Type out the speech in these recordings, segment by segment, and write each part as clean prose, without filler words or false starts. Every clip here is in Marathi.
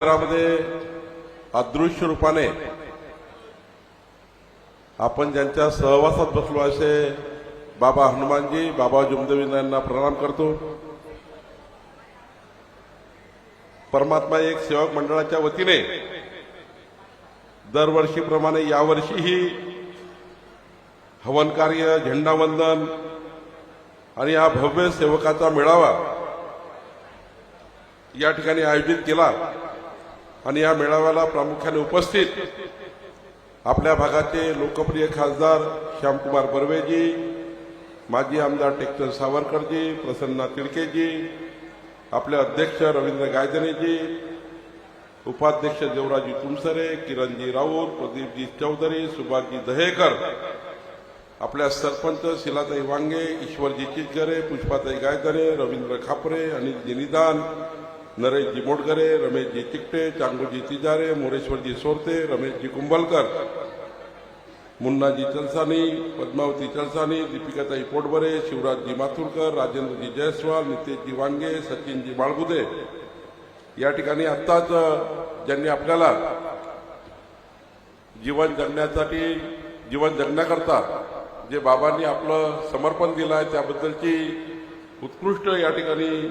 मध्ये अदृश्य रूपाने आपण ज्यांच्या सहवासात बसलो असे बाबा हनुमानजी, बाबा जुमदेव यांना प्रणाम करतो। परमात्मा एक सेवक मंडळाच्या वतीने दरवर्षीप्रमाणे यावर्षीही हवन कार्य, झेंडावंदन आणि हा भव्य सेवकाचा मेळावा या ठिकाणी आयोजित केला। आणि या मेळाव्याला प्रामुख्याने उपस्थित आपल्या भागाचे लोकप्रिय खासदार श्यामकुमार बर्वेजी, माजी आमदार टेकचंद सावरकरजी, प्रसन्ना तिडकेजी, आपले अध्यक्ष रवींद्र गायधनीजी, उपाध्यक्ष देवराजी तुमसरे, किरणजी राऊत, प्रदीपजी चौधरी, सुभाषजी दहेकर, आपल्या सरपंच शिलाताई वांगे, ईश्वरजी चिचगरे, पुष्पाताई गायधने, रवींद्र खापरे, अनिलजी निदान, नरेशजी मोडगरे, रमेशजी चिकटे, चांगूजी तिजारे, मोरेश्वरजी सोरते, रमेशजी कुंभलकर, मुन्नाजी चलसानी, पद्मावती चलसानी, दीपिकाताई पोटबरे, शिवराजजी माथुरकर, राजेंद्रजी जयस्वाल, नितेशजी वांगे, सचिनजी बाळगुदे या ठिकाणी आत्ताच ज्यांनी आपल्याला जीवन जगण्याकरता जे बाबांनी आपलं समर्पण दिलं आहे त्याबद्दलची उत्कृष्ट या ठिकाणी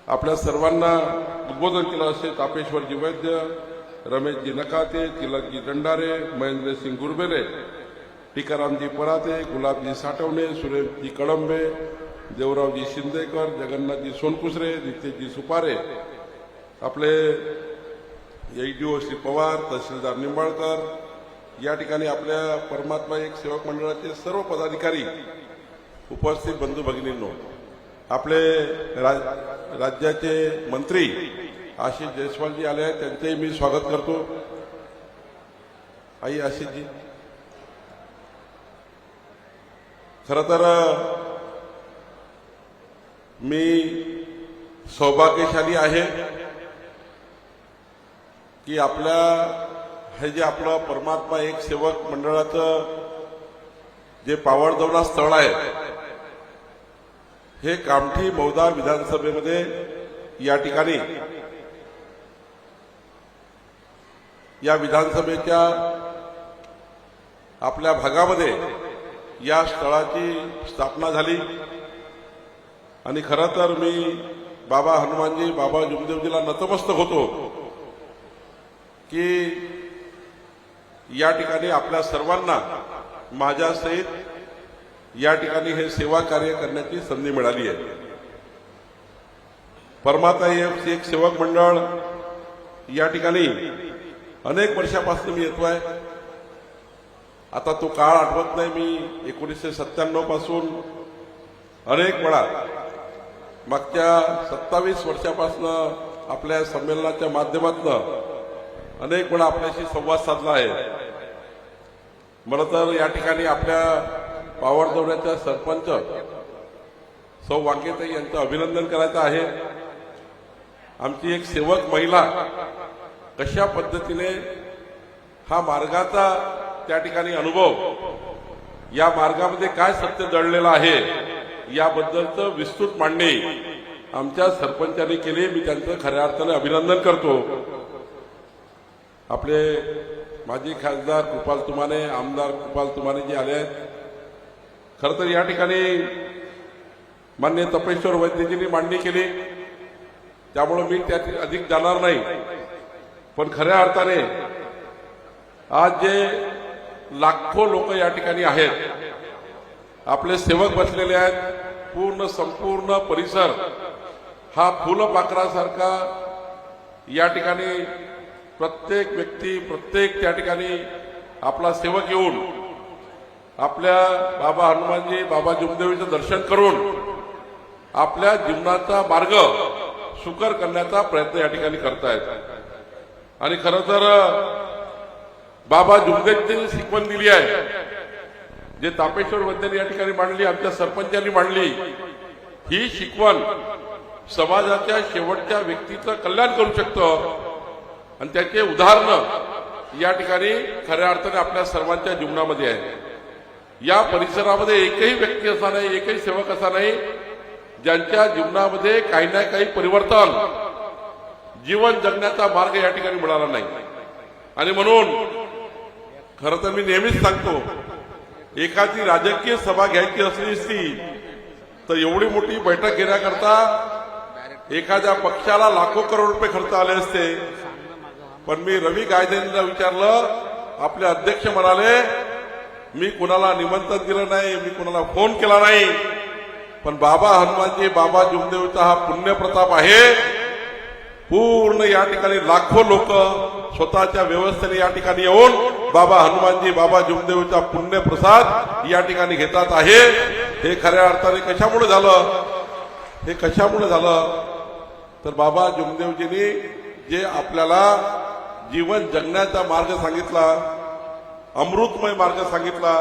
आपल्या सर्वांना उद्बोधन केलं असे तापेश्वरजी वैद्य, रमेशजी नकाते, तिलकजी दंडारे, महेंद्रसिंग गुरबेले, टीकारामजी पराते, गुलाबजी साठवणे, सुरेशजी कळंबे, देवरावजी शिंदेकर, जगन्नाथजी सोनकुसरे, नितेशजी सुपारे, आपले एडीओ श्री पवार, तहसीलदार निंबाळकर या ठिकाणी आपल्या परमात्मा एक सेवक मंडळाचे सर्व पदाधिकारी, उपस्थित बंधू भगिनींनो, आपले राज्याचे मंत्री आशिष जयस्वालजी आले आहेत, त्यांचेही मी स्वागत करतो। आई आशिषजी, खरं तर मी सौभाग्यशाली आहे की आपल्या हे जे आपलं परमात्मा एक सेवक मंडळाचं जे पावडदौरा स्थळ आहे हे कामठी मौदा विधानसभेमध्ये या ठिकाणी या विधानसभेच्या आपल्या भागामध्ये या स्थळाची स्थापना झाली। आणि खरं तर मी बाबा हनुमानजी, बाबा जुमदेवजीला नतमस्तक होतो की या ठिकाणी आपल्या सर्वांना माझ्यासहित या ठिकाणी हे सेवा कार्य करण्याची संधी मिळाली आहे। परमात्मा एक सेवक मंडळ या ठिकाणी अनेक वर्षापासून मी येतोय। आता तो काळ आठवत नाही, मी 1997 पासून अनेक वेळा मागच्या 27 वर्षापासून आपल्या संमेलनाच्या माध्यमातून अनेक वेळा आपल्याशी संवाद साधला आहे। मला तर या ठिकाणी आपल्या पावडदौऱ्याच्या सरपंच सौ वांगेताई यांचं अभिनंदन करायचं आहे। आमची एक सेवक महिला कशा पद्धतीने हा मार्गाचा त्या ठिकाणी अनुभव, या मार्गामध्ये काय सत्य दडलेलं आहे याबद्दलचं विस्तृत मांडणी आमच्या सरपंचांनी केली। मी त्यांचं खऱ्या अर्थाने अभिनंदन करतो। आपले माजी खासदार कृपाल तुमाने, आमदार कृपाल तुमाने जे आले आहेत, खरं तर या ठिकाणी माननीय तपेश्वर वैद्यजींनी मांडणी केली त्यामुळे मी त्यात अधिक जाणार नाही। पण खऱ्या अर्थाने आज जे लाखो लोक या ठिकाणी आहेत, आपले सेवक बसलेले आहेत, संपूर्ण परिसर हा फुलपाखरासारखा या ठिकाणी प्रत्येक व्यक्ती, प्रत्येक त्या ठिकाणी आपला सेवक येऊन आपल्या बाबा हनुमानजी, बाबा जुमदेवीचं दर्शन करून आपल्या जीवनाचा मार्ग सुकर करण्याचा प्रयत्न या ठिकाणी करतायत। आणि खरं तर बाबा जुमदेवजींनी शिकवण दिली आहे, जे तापेश्वर वैद्यांनी या ठिकाणी मांडली, आमच्या सरपंचांनी मांडली, ही शिकवण समाजाच्या शेवटच्या व्यक्तीचं कल्याण करू शकतं। आणि त्याचे उदाहरणं या ठिकाणी खऱ्या अर्थाने आपल्या सर्वांच्या जीवनामध्ये आहे। या परिसरामध्ये एकही व्यक्ती असा नाही, एकही सेवक असा नाही ज्यांच्या जीवनामध्ये काही ना काही परिवर्तन जीवन जगण्याचा मार्ग या ठिकाणी मिळाला नाही। आणि म्हणून खरं तर मी नेहमीच सांगतो, एखादी राजकीय सभा घ्यायची असली असती तर एवढी मोठी बैठक घेण्याकरता एखाद्या पक्षाला लाखो करोड रुपये खर्च आले असते। पण मी रवी गायधनींना विचारलं, आपले अध्यक्ष म्हणाले मी कुणाला निमंत्रण दिलं नाही, मी कुणाला फोन केला नाही, पण बाबा हनुमानजी बाबा जुमदेवचा हा पुण्य प्रताप आहे। पूर्ण या ठिकाणी लाखो लोक स्वतःच्या व्यवस्थेने या ठिकाणी येऊन बाबा हनुमानजी बाबा जुमदेवचा पुण्य प्रसाद या ठिकाणी घेतात आहे। हे खऱ्या अर्थाने कशामुळे झालं, हे कशामुळे झालं तर बाबा जुमदेवजींनी जे आपल्याला जीवन जगण्याचा मार्ग सांगितला, अमृतमय मार्ग सांगितला,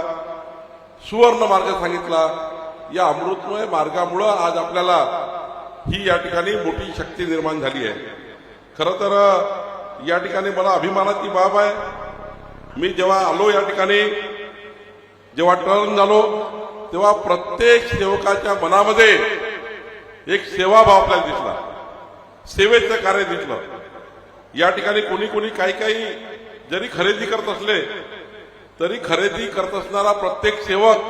सुवर्ण मार्ग सांगितला, या अमृतमय मार्गामुळे आज आपल्याला ही या ठिकाणी मोठी शक्ती निर्माण झाली आहे। खरं तर या ठिकाणी मला अभिमानाची बाब आहे, मी जेव्हा आलो या ठिकाणी, जेव्हा टर्न झालो तेव्हा प्रत्येक सेवकाच्या मनामध्ये एक सेवाभाव आपल्याला दिसला, सेवेचं कार्य दिसलं। या ठिकाणी कोणी कोणी काही जरी खरेदी करत असले तरी खरेदी करत असणारा प्रत्येक सेवक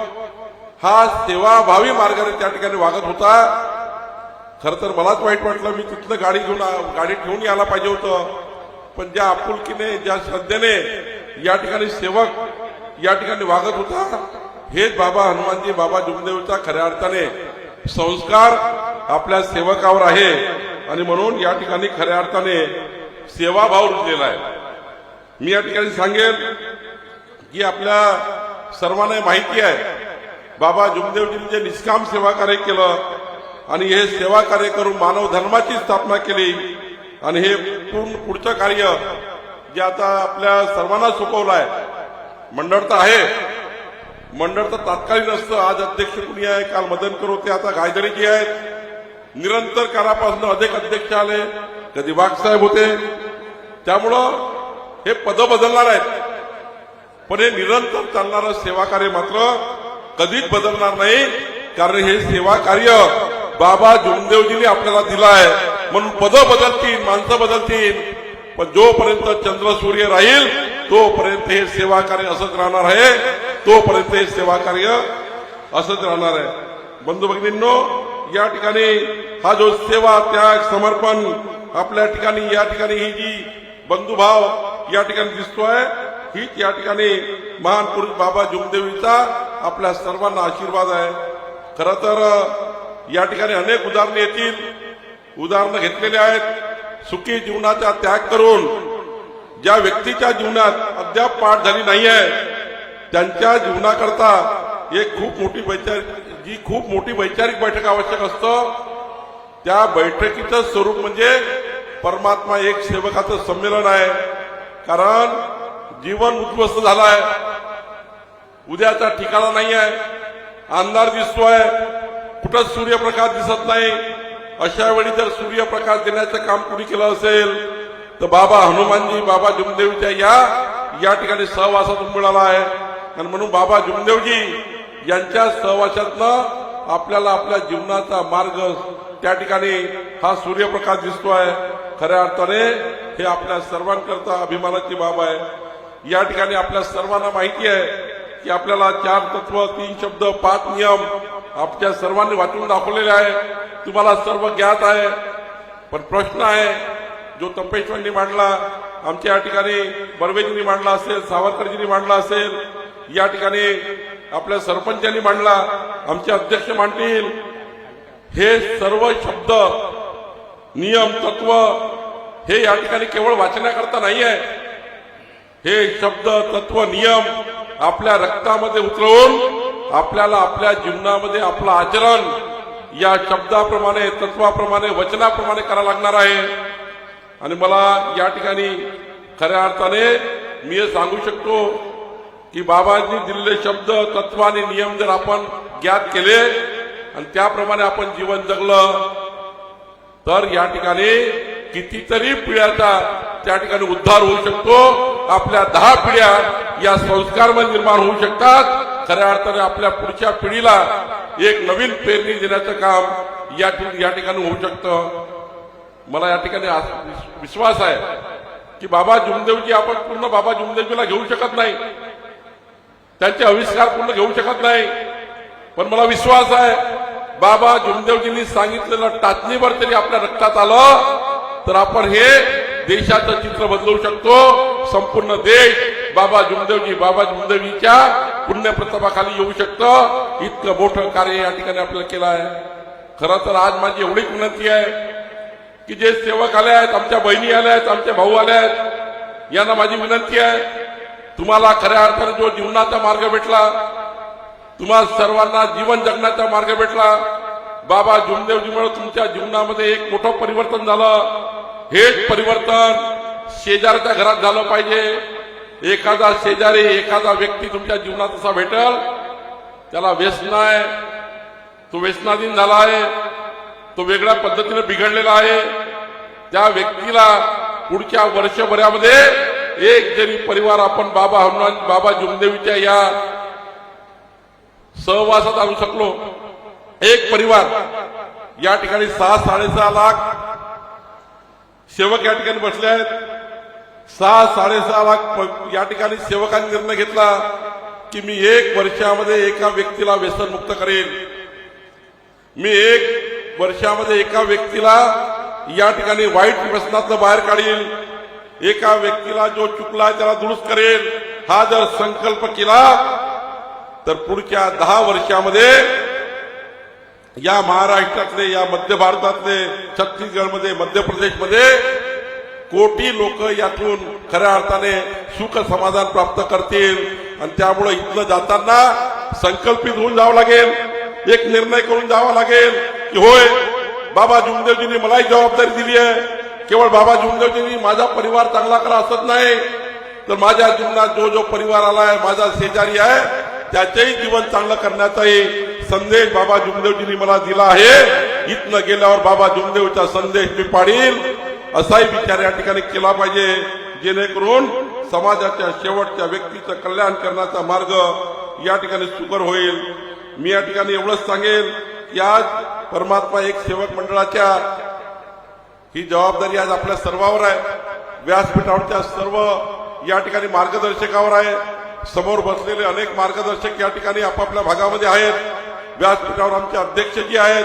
हा सेवाभावी मार्गाने त्या ठिकाणी वागत होता। खरं तर मलाच वाईट वाटलं, मी तिथनं गाडी घेऊन यायला पाहिजे होतं, पण ज्या आपुलकीने ज्या श्रद्धेने या ठिकाणी सेवक या ठिकाणी वागत होता, हेच बाबा हनुमानजी बाबा जुमदेवचा खऱ्या अर्थाने संस्कार आपल्या सेवकावर आहे। आणि म्हणून या ठिकाणी खऱ्या अर्थाने सेवाभाव रुजलेला आहे। मी या ठिकाणी सांगेन की आपल्या सर्वांना माहिती आहे, बाबा जुमदेवजींनी जे निष्काम सेवा कार्य केलं आणि हे सेवा कार्य करून मानव धर्माची स्थापना केली, आणि हे पुढचं कार्य जे आता आपल्या सर्वांना सोपवलं आहे। मंडळ तर आहे, मंडळ तर तात्कालिक नसतं, आज अध्यक्ष कुणी आहे, काल मदनकर होते, आता गायधनीजी आहेत, निरंतर काळापासून अधिक अध्यक्ष आले, कधी वाघसाहेब होते, त्यामुळं हे पद बदलणार आहेत, पण हे निरंतर चालणारं सेवा कार्य मात्र कधीच बदलणार नाही, कारण हे सेवा कार्य बाबा जुमदेवजींनी आपल्याला दिलं आहे। म्हणून पद बदलतील, माणसं बदलतील, पण जोपर्यंत चंद्र सूर्य राहील तोपर्यंत हे सेवा कार्य असंच राहणार आहे, तोपर्यंत हे सेवा कार्य असंच राहणार आहे। बंधू भगिनींनो, या ठिकाणी हा जो सेवा त्याग समर्पण आपल्या ठिकाणी या ठिकाणी ही जी बंधुभाव या ठिकाणी दिसतोय, हीच या ठिकाणी महान पुरुष बाबा जुमदेवीचा आपल्या सर्वांना आशीर्वाद आहे। खरं तर या ठिकाणी अनेक उदाहरणे येतील, उदाहरणं घेतलेले आहेत। सुखी जीवनाचा त्याग करून ज्या व्यक्तीच्या जीवनात अद्याप पाठ झाली नाही आहे, त्यांच्या जीवनाकरता एक खूप मोठी वैचारिक बैठक आवश्यक असतं। त्या बैठकीचं स्वरूप म्हणजे परमात्मा एक सेवकाचं संमेलन आहे, कारण जीवन उद्ध्वस्त झालं आहे, उद्याचा ठिकाणा नाही आहे, अंधार दिसतोय, कुठंच सूर्यप्रकाश दिसत नाही। अशा वेळी जर सूर्यप्रकाश देण्याचं काम कुणी केलं असेल तर बाबा हनुमानजी बाबा जुमदेवच्या या ठिकाणी सहवासातून मिळाला आहे। आणि म्हणून बाबा जुमदेवजी यांच्या सहवासातनं आपल्याला आपल्या जीवनाचा मार्ग त्या ठिकाणी हा सूर्यप्रकाश दिसतोय। खऱ्या अर्थाने हे आपल्या सर्वांकरता अभिमानाची बाब आहे। या ठिकाणी आपल्या सर्वांना माहिती आहे की आपल्याला 4 तत्व, 3 शब्द, 5 नियम आपल्या सर्वांनी वाचून दाखवलेले आहे, तुम्हाला सर्व ज्ञात आहे। पण प्रश्न आहे जो तपेश्वरांनी मांडला, आमच्या या ठिकाणी बर्वेजींनी मांडला असेल, सावरकरजींनी मांडला असेल, या ठिकाणी आपल्या सरपंचांनी मांडला, आमचे अध्यक्ष मांडतील, हे सर्व शब्द, नियम, तत्व हे या ठिकाणी केवळ वाचण्याकरता नाही आहे। हे शब्द, तत्व, नियम आपल्या रक्तामध्ये उतरवून आपल्याला आपल्या जीवनामध्ये आपलं आचरण या शब्दाप्रमाणे, तत्वाप्रमाणे, वचनाप्रमाणे करावं लागणार आहे। आणि मला या ठिकाणी खऱ्या अर्थाने मी हे सांगू शकतो की बाबांनी दिलेले शब्द, तत्व आणि नियम जर आपण ज्ञात केले आणि त्याप्रमाणे आपण जीवन जगलं तर या ठिकाणी कितीतरी पिढ्याचा त्या ठिकाणी उद्धार होऊ शकतो। आपल्या 10 पिढ्या या संस्कारमध्ये निर्माण होऊ शकतात। खऱ्या अर्थाने आपल्या पुढच्या पिढीला एक नवीन पेरणी देण्याचं काम या ठिकाणी होऊ शकतं। मला या ठिकाणी विश्वास आहे की बाबा जुमदेवजी आपण पूर्ण बाबा जुमदेवजीला घेऊ शकत नाही, त्यांचे आविष्कार पूर्ण घेऊ शकत नाही, पण मला विश्वास आहे बाबा जुमदेवजींनी सांगितलेलं टाचणीवर तरी आपल्या रक्तात आलं तर आपण हे देशाचं चित्र बदलू शकतो. संपूर्ण देश बाबा जुमदेवजीच्या पुण्यप्रतापाखाली येऊ शकतं. इतकं मोठं कार्य या ठिकाणी आपल्याला केलं आहे. खरं तर आज माझी एवढीच विनंती आहे की जे सेवक आले आहेत, आमच्या बहिणी आल्या आहेत, आमचे भाऊ आले आहेत, यांना माझी विनंती आहे, तुम्हाला खऱ्या अर्थाने जो जीवनाचा मार्ग भेटला, तुम्हा सर्वांना जीवन जगण्याचा मार्ग भेटला, बाबा जुमदेवजीमुळे तुमच्या जीवनामध्ये एक मोठं परिवर्तन झालं. हेच परिवर्तन शेजारच्या घरात झालं पाहिजे. एखादा शेजारी, एखादा व्यक्ती तुमच्या जीवनात असा भेटल, त्याला व्यसन आहे, तो व्यसनाधीन झाला आहे, तो वेगळ्या पद्धतीने बिघडलेला आहे, त्या व्यक्तीला पुढच्या वर्षभरामध्ये एक जरी परिवार आपण बाबा जुमदेवीच्या या सहवासात आणू शकलो, एक परिवार, या ठिकाणी 6-6.5 लाख सेवक या ठिकाणी बसले आहेत. 6-6.5 लाख या ठिकाणी सेवकांनी निर्णय घेतला की मी 1 वर्षामध्ये एका व्यक्तीला व्यसनमुक्त करेल, मी 1 वर्षामध्ये एका व्यक्तीला या ठिकाणी वाईट व्यसनातून बाहेर काढील, एका व्यक्तीला जो चुकला त्याला दुरुस्त करेल. हा जर संकल्प केला तर पुढच्या 10 वर्षामध्ये या महाराष्ट्रातले, या मध्य भारतातले, छत्तीसगडमध्ये, मध्य प्रदेशमध्ये कोटी लोक यातून खऱ्या अर्थाने सुख समाधान प्राप्त करतील. आणि त्यामुळे इथलं जाताना संकल्पित होऊन जावं लागेल, एक निर्णय करून जावं लागेल की होय बाबा जुमदेवजींनी मलाही जबाबदारी दिली आहे. केवळ बाबा जुमदेवजींनी माझा परिवार चांगला करा असत नाही, तर माझ्या जीवनात जो जो परिवार आलाय, माझा शेजारी आहे, त्याचेही जीवन चांगलं करण्याचाही संदेश बाबा जुमदेवजींनी मला दिला आहे. इथनं गेल्यावर बाबा जुमदेवचा संदेश मी पाडील असाही विचार या ठिकाणी केला पाहिजे, जेणेकरून समाजाच्या शेवटच्या व्यक्तीचं कल्याण करण्याचा मार्ग या ठिकाणी सुकर होईल. मी या ठिकाणी एवढंच सांगेल की आज परमात्मा एक सेवक मंडळाच्या ही जबाबदारी आज आपल्या सर्वांवर आहे. व्यासपीठावरच्या सर्व या ठिकाणी मार्गदर्शकावर आहे. समोर बसलेले अनेक मार्गदर्शक या ठिकाणी आपापल्या भागामध्ये आहेत. व्यासपीठावर आमचे अध्यक्ष जी आहेत.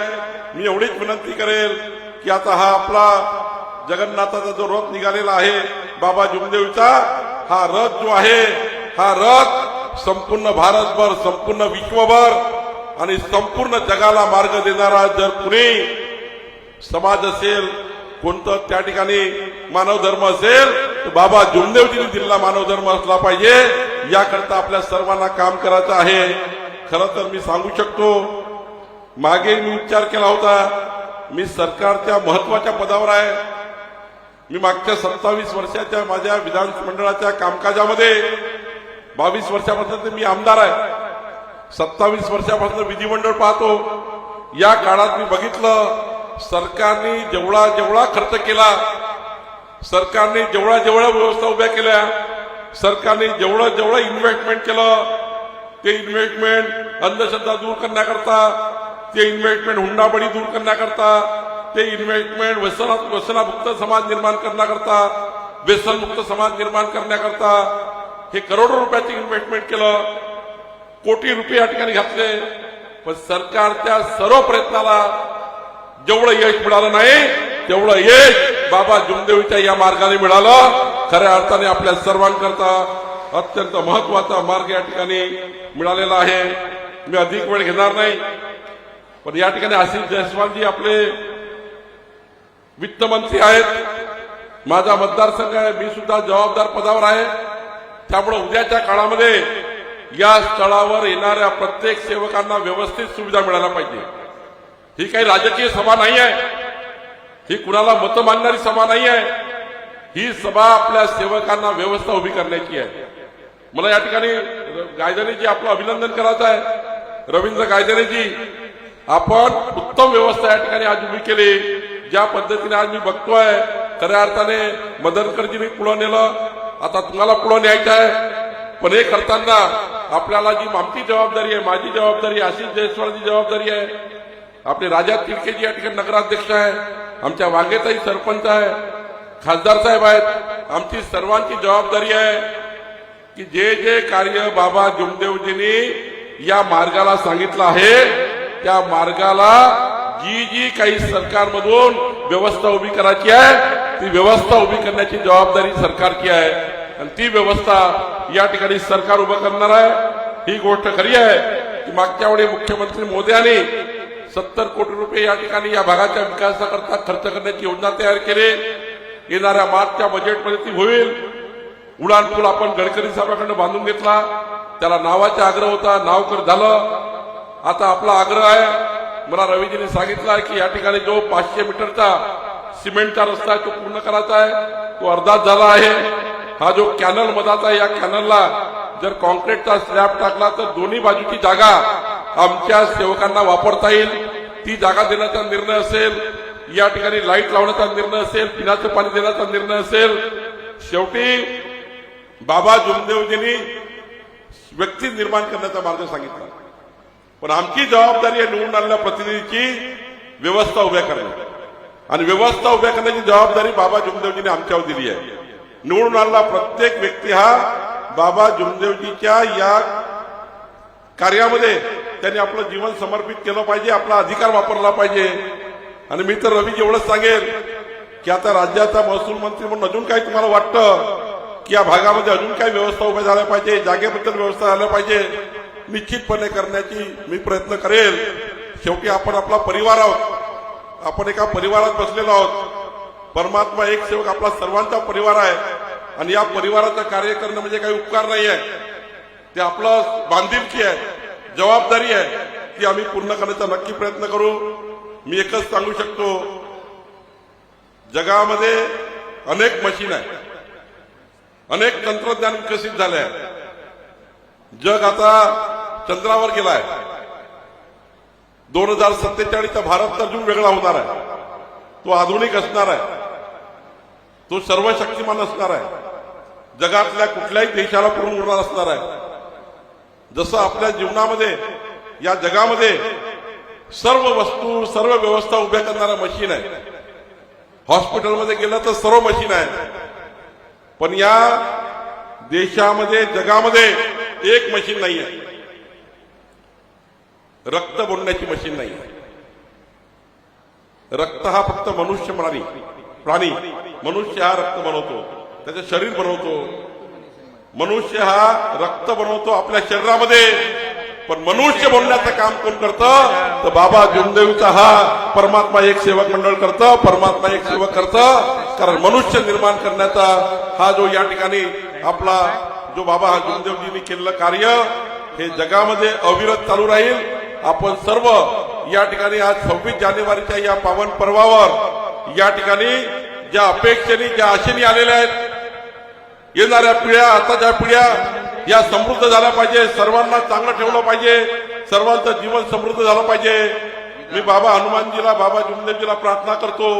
मी एवढीच विनंती करेल की आता हा आपला जगन्नाथाचा जो रथ निघालेला आहे बाबा जुमदेवचा, हा रथ जो आहे, हा रथ संपूर्ण भारतभर, संपूर्ण विश्वभर आणि संपूर्ण जगाला मार्ग देणारा जर कुणी समाज असेल, कोणतं त्या ठिकाणी मानव धर्म असेल, तर बाबा जुमदेवजींनी दिलेला मानव धर्म असला पाहिजे. याकरता आपल्या सर्वांना काम करायचं आहे. खरं तर मी सांगू शकतो, मागे मी विचार केला होता, मी सरकारच्या महत्वाच्या पदावर आहे. मी मागच्या 27 वर्षाच्या माझ्या विधानमंडळाच्या कामकाजामध्ये 22 वर्षापासून मी आमदार आहे, 27 वर्षापासून विधिमंडळ पाहतो. या काळात मी बघितलं सरकारने जेवढा जेवढा खर्च केला, सरकारने जेवढा जेवढा व्यवस्था उभ्या केल्या, सरकारने जेवढं जेवढं इन्व्हेस्टमेंट केलं, ते इन्व्हेस्टमेंट अंधश्रद्धा दूर करण्याकरता, ते इन्व्हेस्टमेंट हुंडाबळी दूर करण्याकरता, ते इन्व्हेस्टमेंट व्यसनामुक्त समाज निर्माण करण्याकरता, व्यसनमुक्त समाज निर्माण करण्याकरता हे करोडो रुपयाचे इन्व्हेस्टमेंट केलं, कोटी रुपये या ठिकाणी घातले. पण सरकारच्या सर्व प्रयत्नाला जेवढं यश मिळालं नाही, तेवढं यश बाबा जुमदेवीच्या या मार्गाने मिळालं. खऱ्या अर्थाने आपल्या सर्वांकरता अत्यंत महत्वाचा मार्ग या ठिकाणी मिळालेला आहे. मी अधिक वेळ घेणार नाही, पण या ठिकाणी आशिष जयस्वालजी आपले वित्तमंत्री आहेत. माझा मतदारसंघ आहे, मी सुद्धा जबाबदार पदावर आहे. त्यामुळे उद्याच्या काळामध्ये या स्थळावर येणाऱ्या प्रत्येक सेवकांना व्यवस्थित सुविधा मिळायला पाहिजे. ही काही राजकीय सभा नाही आहे, ही कुणाला मतं मागणारी सभा नाही आहे. ही सभा आपल्या सेवकांना व्यवस्था उभी करण्याची आहे. मला या ठिकाणी गायधनीजी आपलं अभिनंदन करायचं आहे. रवींद्र गायधनीजी, आपण उत्तम व्यवस्था या ठिकाणी आज उभी केली. ज्या पद्धतीने आज मी बघतोय, खऱ्या अर्थाने मदनकरजींनी पुढे नेलं, आता तुम्हाला पुढे न्यायचं आहे. पण हे करताना आपल्याला जी आमची जबाबदारी आहे, माझी जबाबदारी, आशिष जयस्वालची जबाबदारी आहे, आपले राजा तिडकेजी या ठिकाणी नगराध्यक्ष आहे, आमच्या वाघेताई सरपंच आहे, खासदार साहेब आहेत. आमची सर्वांची जबाबदारी आहे की जे जे कार्य बाबा जुमदेवजींनी या मार्गाला सांगितलं आहे त्या मार्गाला जी जी काही सरकारमधून व्यवस्था उभी करायची आहे ती व्यवस्था उभी करण्याची जबाबदारी सरकारची आहे आणि ती व्यवस्था या ठिकाणी सरकार उभं करणार आहे. ही गोष्ट खरी आहे की मागच्या वेळी मुख्यमंत्री मोदयांनी 70 कोटी रुपये या ठिकाणी या भागाच्या विकासाकरता खर्च करण्याची योजना तयार केली. येणाऱ्या मार्चच्या बजेटमध्ये ती होईल. उडान पूल आपण गडकरी साहेबांकडून बांधून घेतला, त्याला नावाचा आग्रह होता, नाव कर झालं. आता आपला आग्रह आहे, मला रवीजींनी सांगितलं की या ठिकाणी जो 500 मीटरचा सिमेंटचा रस्ता आहे तो पूर्ण करायचा आहे, तो अर्धाच झाला आहे. हा जो कॅनल मधाचा आहे या कॅनलला जर कॉन्क्रीटचा स्लॅब टाकला तर दोन्ही बाजूची जागा आमच्या सेवकांना वापरता येईल. ती जागा देण्याचा निर्णय असेल, या ठिकाणी लाईट लावण्याचा निर्णय असेल, पिण्याचं पाणी देण्याचा निर्णय असेल. शेवटी बाबा जुमदेवजींनी व्यक्ती निर्माण करण्याचा मार्ग सांगितला, पण आमची जबाबदारी आहे निवडून आलेल्या प्रतिनिधीची व्यवस्था उभ्या करणे आणि व्यवस्था उभ्या करण्याची जबाबदारी बाबा जुमदेवजींनी आमच्यावर दिली आहे. निवडून आलेला प्रत्येक व्यक्ती हा बाबा जुमदेवजीच्या या कार्यामध्ये त्यांनी आपलं जीवन समर्पित केलं पाहिजे, आपला अधिकार वापरला पाहिजे. आणि मी तर रवीजी एवढंच सांगेल की आता राज्याचा महसूल मंत्री म्हणून अजून काही तुम्हाला वाटतं की या भागामध्ये अजून काही व्यवस्था उभ्या झाल्या पाहिजे, जागेबद्दल व्यवस्था झाल्या पाहिजे, निश्चितपणे करण्याची मी प्रयत्न करेल. शेवटी आपण आपला परिवार आहोत, आपण एका परिवारात बसलेलो आहोत. परमात्मा एक सेवक आपला सर्वांचा परिवार आहे आणि या परिवाराचं कार्य करणं म्हणजे काही उपकार नाही आहे, ते आपलं बांधिलकी आहे, जबाबदारी आहे, ती आम्ही पूर्ण करण्याचा नक्की प्रयत्न करू. मी एकच सांगू शकतो, जगामध्ये अनेक मशीन आहे, अनेक तंत्रज्ञान विकसित झाले आहे. जग आता चंद्रावर गेला आहे. 2047चा भारत तर अजून वेगळा होणार आहे, तो आधुनिक असणार आहे, तो सर्वशक्तिमान असणार आहे, जगातल्या कुठल्याही देशाला पुरून उरणार असणार आहे. जसं आपल्या जीवनामध्ये या जगामध्ये सर्व वस्तू सर्व व्यवस्था उभ्या करणारा मशीन आहे. हॉस्पिटलमध्ये गेलं तर सर्व मशीन आहे, पण या देशामध्ये जगामध्ये एक मशीन नाही आहे, रक्त बनवण्याची मशीन नाही. रक्त हा फक्त मनुष्य प्राणी मनुष्य हा रक्त बनवतो, त्याचं शरीर बनवतो. मनुष्य हा रक्त बनवतो आपल्या शरीरामध्ये, पण मनुष्य बनवण्याचं काम कोण करतं तर बाबा जुमदेवचा हा परमात्मा एक सेवक मंडळ करतं, परमात्मा एक सेवक करतं. कारण मनुष्य निर्माण करण्याचा हा जो या ठिकाणी आपला जो बाबा जुमदेवजींनी केलेलं कार्य हे जगामध्ये अविरत चालू राहील. आपण सर्व या ठिकाणी आज 26 जानेवारीच्या या पावन पर्वावर या ठिकाणी ज्या अपेक्षेने ज्या आशेने आलेल्या आहेत, येणाऱ्या पिढ्या आताच्या पिढ्या या समृद्ध झाल्या पाहिजे, सर्वांना चांगलं ठेवलं पाहिजे, सर्वांचं जीवन समृद्ध झालं पाहिजे. मी बाबा हनुमानजीला बाबा जुमदेवजीला प्रार्थना करतो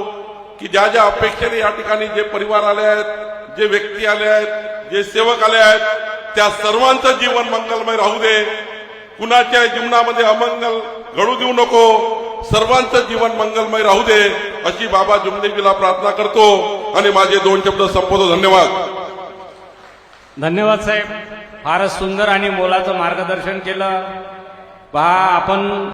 की ज्या ज्या अपेक्षेने या ठिकाणी जे परिवार आले आहेत, जे व्यक्ती आले आहेत, जे सेवक आले आहेत, त्या सर्वांचं जीवन मंगलमय राहू दे. कुणाच्या जीवनामध्ये अमंगल घडू देऊ नको, सर्वांचं जीवन मंगलमय राहू दे अशी बाबा जुमदेवजीला प्रार्थना करतो आणि माझे 2 शब्द संपवतो. धन्यवाद. धन्यवाद साहेब, फारच सुंदर आणि मोलाचं मार्गदर्शन केलं. आपण